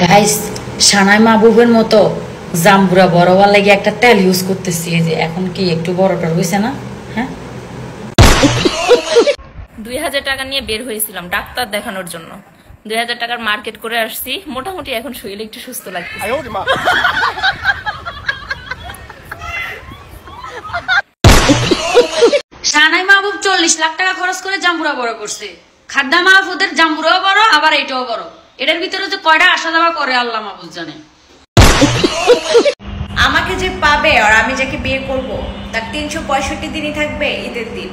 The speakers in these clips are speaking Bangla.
গাইস সানাই মাহবুবের মতো জাম্বুরা বড় হওয়ার লাগে একটা তেল ইউজ করতেছি, যে এখন কি একটু বড়টা হইছে না? হ্যাঁ, 2000 টাকা নিয়ে বের হয়েছিলাম ডাক্তার দেখানোর জন্য। 2000 টাকার মার্কেট করে আসছি, মোটামুটি এখন শরীরে একটু সুস্থ লাগছে। সানাই মাহবুব 40 লাখ টাকা খরচ করে জাম্বুরা বড় করছে। খাদ্দা মাহবুবের জাম্বুরাও বড়, আবার এটাও বড়। এটার ভিতরে যে কয়টা আসা যাওয়া করে আল্লাহ মাহবুব জানে। আমাকে যে পাবে আর আমি যাকে বিয়ে করব তার 365 দিনই থাকবে ঈদের দিন।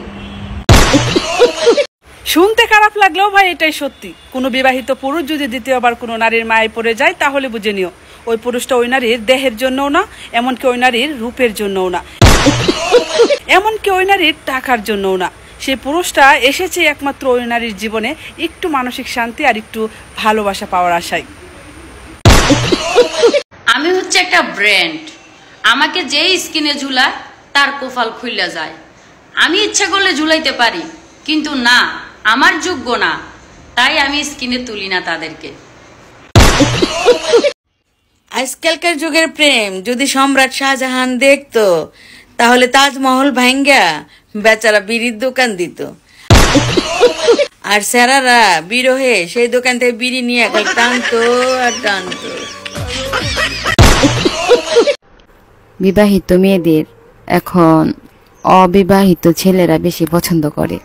শুনতে খারাপ লাগলেও ভাই এটাই সত্যি। কোনো বিবাহিত পুরুষ যদি দ্বিতীয়বার কোনো নারীর মায়ে পড়ে যায় তাহলে বুঝে নিও ওই পুরুষটা ওই নারীর দেহের জন্যও না, এমনকি ওই নারীর রূপের জন্যও না, এমনকি ওই নারীর টাকার জন্যও না। সেই পুরুষটা এসেছে একমাত্র ওই নারীর জীবনে একটু মানসিক শান্তি আর একটু ভালোবাসা পাওয়ার আশায়। আমি হচ্ছে একটা ব্র্যান্ড, আমাকে যেই স্কিনে ঝুলায় তার কোফাল খুইলা যায়। আমি ইচ্ছা করলে ঝুলাইতে পারি, কিন্তু না, আমার যোগ্য না, তাই আমি স্কিনে তুলি না তাদেরকে। আজকালকার যুগের প্রেম যদি সম্রাট শাহজাহান দেখতো তাহলে তাজমহল ভাঙ্গা বেচারা বিড়ির দোকান দিত, আর স্যারারা বিরহে সেই দোকান থেকে বিড়ি নিয়ে এখন টানতো আর টানতো। বিবাহিত মেয়েদের এখন অবিবাহিত ছেলেরা বেশি পছন্দ করে।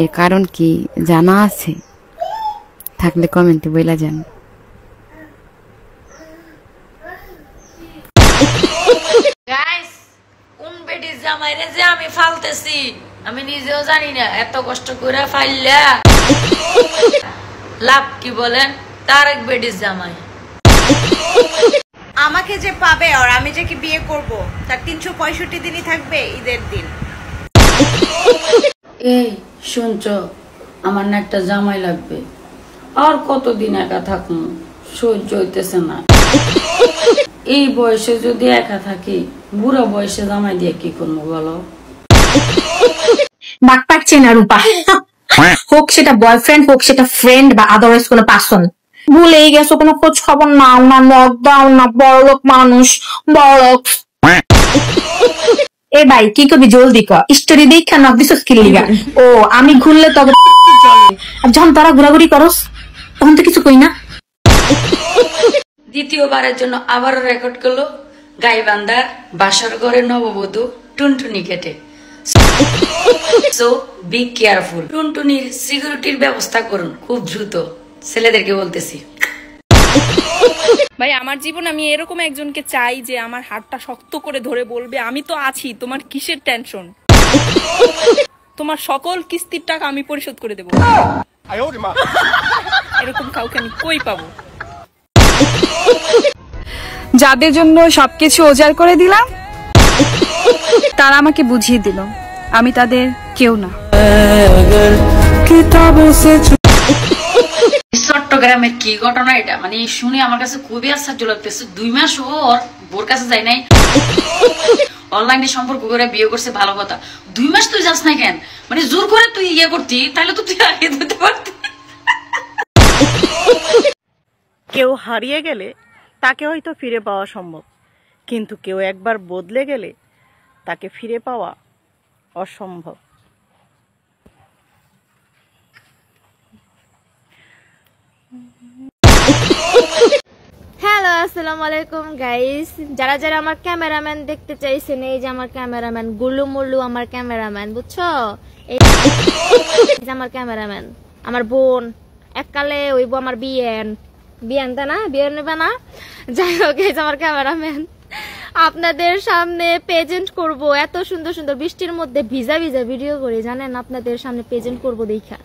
এর কারণ কি জানা আছে? থাকলে কমেন্টে বইলা যান। গাইস, কোন বেটির জামাইরে যে আমি ফালতেছি আমি নিজেও জানি না। এত কষ্ট করে ফাইলা লাভ কি বলেন? তার এক বেটির জামাই। আমাকে যে পাবে আর আমি যাকে বিয়ে করব তার 365 দিনই থাকবে ঈদের দিন। এই শুনছো, আমার না একটা জামাই লাগবে। আর কতদিন একা থাকবো, সহ্য হইতেছে না। এই বয়সে যদি একা থাকি, বুড়ো বয়সে জামাই দিয়ে কি করবো বলো? বাক পাচ্ছে না রূপা, হোক সেটা বয়ফ্রেন্ড, হোক সেটা ফ্রেন্ড বা আদারওয়াইজ কোনো পার্সন। ভুলেই গেছো, কোনো খোঁজ খবর নাও না, নক দাও না। বড়লোক মানুষ, বড়লোক। এ ভাই কি করবি জলদি কর, স্টোরি দেখা নক দিছস কি লিগা? ও আমি ঘুরলে তবে আর যখন তোরা ঘোরাঘুরি করস তখন তো কিছু কই না। দ্বিতীয়বারের জন্য আবারও রেকর্ড করলো গাইবান্ধার বাসর ঘরের নববধূ টুনটুনি কেটে। So be careful. টুনটুনির সিকিউরিটির ব্যবস্থা করুন খুব দ্রুত, ছেলেদেরকে বলতেছি। ভাই আমার জীবন আমি এরকম একজনকে চাই যে আমার হাতটা শক্ত করে ধরে বলবে আমি তো আছি, তোমার কিসের টেনশন, তোমার সকল কিস্তির টাকা আমি পরিশোধ করে দেবো। এরকম কাউকে আমি কই পাবো? যাদের জন্য সবকিছু উজাড় করে দিলাম তারা আমাকে বুঝিয়ে দিল আমি তাদের কেউ না। চট্টগ্রামের কি ঘটনা এটা, মানে শুনে আমার কাছে খুবই আশ্চর্য লাগতেছে। 2 মাস ওর বোর কাছে যায় নাই, অনলাইনে সম্পর্ক করে বিয়ে করছে, ভালো কথা। 2 মাস তুই যাস না কেন? মানে জোর করে তুই ইয়ে করতি, তাহলে তো তুই আগে দিতে পারতি। কেউ হারিয়ে গেলে তাকে হয়তো ফিরে পাওয়া সম্ভব, কিন্তু কেউ একবার বদলে গেলে তাকে ফিরে পাওয়া অসম্ভব। হ্যালো, আসসালামু আলাইকুম গাইস। যারা যারা আমার ক্যামেরাম্যান দেখতে চাইছেন, এই যে আমার ক্যামেরাম্যান গুল্লু মুল্লু, আমার ক্যামেরাম্যান, বুঝছো? এই যে আমার ক্যামেরাম্যান, আমার বোন, এককালে ওইব আমার বিয়ান তা না, বিয়ান নেবে না, যাই হোক এই যে আমার ক্যামেরাম্যান। আপনাদের সামনে প্রেজেন্ট করব, এত সুন্দর সুন্দর বৃষ্টির মধ্যে ভিজা ভিজা ভিডিও করে, জানেন আপনাদের সামনে প্রেজেন্ট করব দেখা।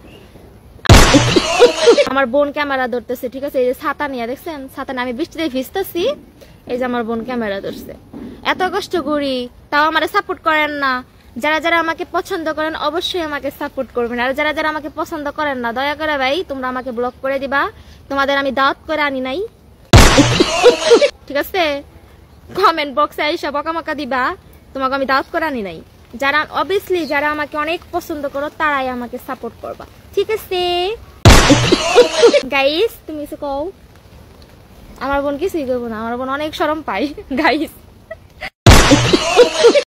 আমার বোন ক্যামেরা ধরতেছে, ঠিক আছে? এই যে ছাতা নিয়ে, দেখছেন ছাতা নিয়ে আমি বৃষ্টিতে ভিজতেছি, এই যে আমার বোন ক্যামেরা ধরছে। এত কষ্ট করি তাও আমারে সাপোর্ট করেন না। যারা যারা আমাকে পছন্দ করেন অবশ্যই আমাকে সাপোর্ট করবেন, আর যারা যারা আমাকে পছন্দ করেন না দয়া করে ভাই তোমরা আমাকে ব্লক করে দিবা। তোমাদের আমি দাওয়াত করে আনি নাই, ঠিক আছে? কমেন্ট বক্সে আইসা বকামকা দিবা, তোমাকে আমি দাওয়াত করে আনি নাই। যারা অবভিয়াসলি যারা আমাকে অনেক পছন্দ করো তারাই আমাকে সাপোর্ট করবা, ঠিক আছে? গাইস তুমি কিছু কও। আমার বোন কিছুই করবো না, আমার বোন অনেক শরম পাই গাইস।